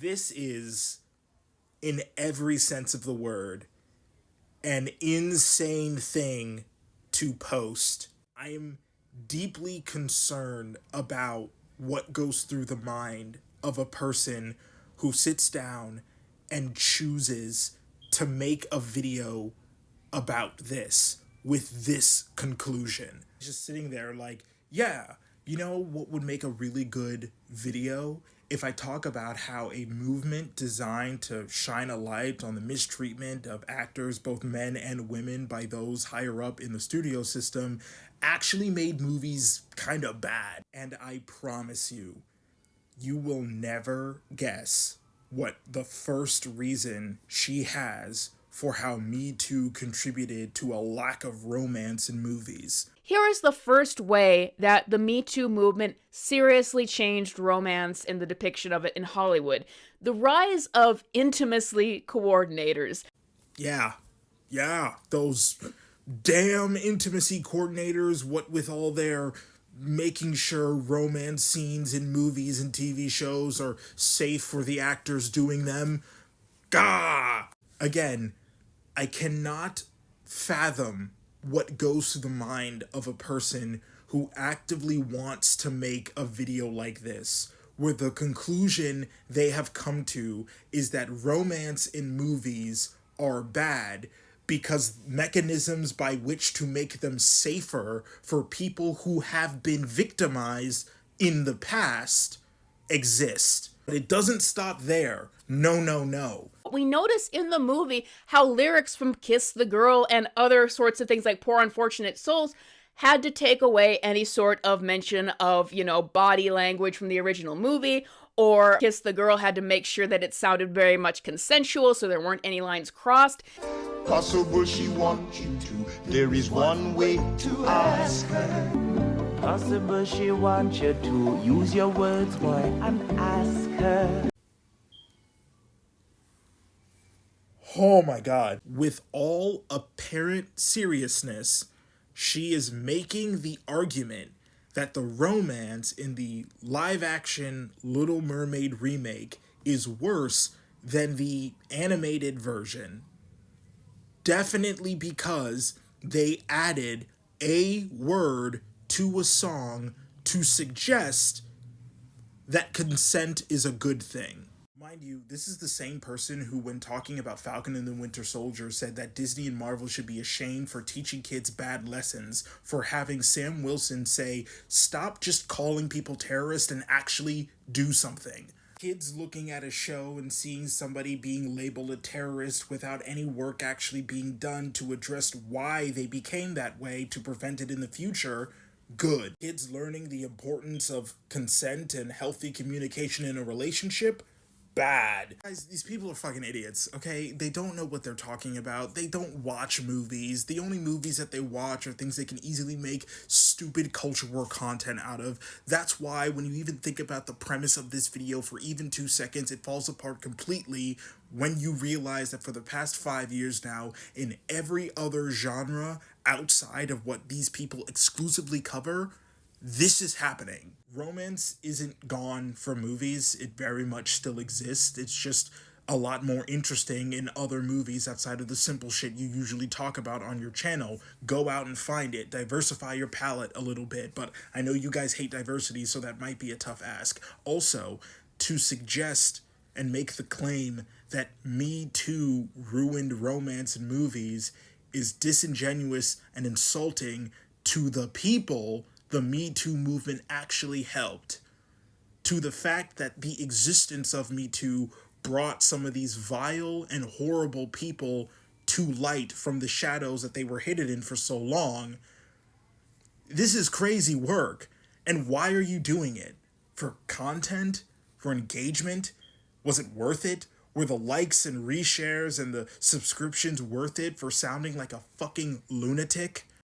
This is, in every sense of the word, an insane thing to post. I am deeply concerned about what goes through the mind of a person who sits down and chooses to make a video about this with this conclusion. Just sitting there like, yeah, you know what would make a really good video? If I talk about how a movement designed to shine a light on the mistreatment of actors, both men and women, by those higher up in the studio system, actually made movies kind of bad. And I promise you, you will never guess what the first reason she has for how Me Too contributed to a lack of romance in movies. Here is the first way that the Me Too movement seriously changed romance in the depiction of it in Hollywood. The rise of intimacy coordinators. Yeah, those damn intimacy coordinators, what with all their making sure romance scenes in movies and TV shows are safe for the actors doing them. Gah! Again, I cannot fathom what goes through the mind of a person who actively wants to make a video like this, where the conclusion they have come to is that romance in movies are bad because mechanisms by which to make them safer for people who have been victimized in the past exist. But it doesn't stop there. No. We notice in the movie how lyrics from Kiss the Girl and other sorts of things like Poor Unfortunate Souls had to take away any sort of mention of, body language from the original movie, or Kiss the Girl had to make sure that it sounded very much consensual so there weren't any lines crossed. Possible she wants you to. There is one way to ask her. Possible she wants you to. Use your words, boy, and ask her. Oh my god. With all apparent seriousness, she is making the argument that the romance in the live-action Little Mermaid remake is worse than the animated version. Definitely because they added a word to a song to suggest that consent is a good thing. Mind you, this is the same person who, when talking about Falcon and the Winter Soldier, said that Disney and Marvel should be ashamed for teaching kids bad lessons, for having Sam Wilson say, stop just calling people terrorists and actually do something. Kids looking at a show and seeing somebody being labeled a terrorist without any work actually being done to address why they became that way to prevent it in the future, good. Kids learning the importance of consent and healthy communication in a relationship, bad. Guys, these people are fucking idiots, okay? They don't know what they're talking about. They don't watch movies. The only movies that they watch are things they can easily make stupid culture war content out of. That's why when you even think about the premise of this video for even 2 seconds, it falls apart completely when you realize that for the past 5 years now, in every other genre outside of what these people exclusively cover, this is happening. Romance isn't gone from movies. It very much still exists. It's just a lot more interesting in other movies outside of the simple shit you usually talk about on your channel. Go out and find it. Diversify your palette a little bit. But I know you guys hate diversity, so that might be a tough ask. Also, to suggest and make the claim that Me Too ruined romance in movies is disingenuous and insulting to the people the Me Too movement actually helped, to the fact that the existence of Me Too brought some of these vile and horrible people to light from the shadows that they were hidden in for so long. This is crazy work. And why are you doing it? For content? For engagement? Was it worth it? Were the likes and reshares and the subscriptions worth it for sounding like a fucking lunatic?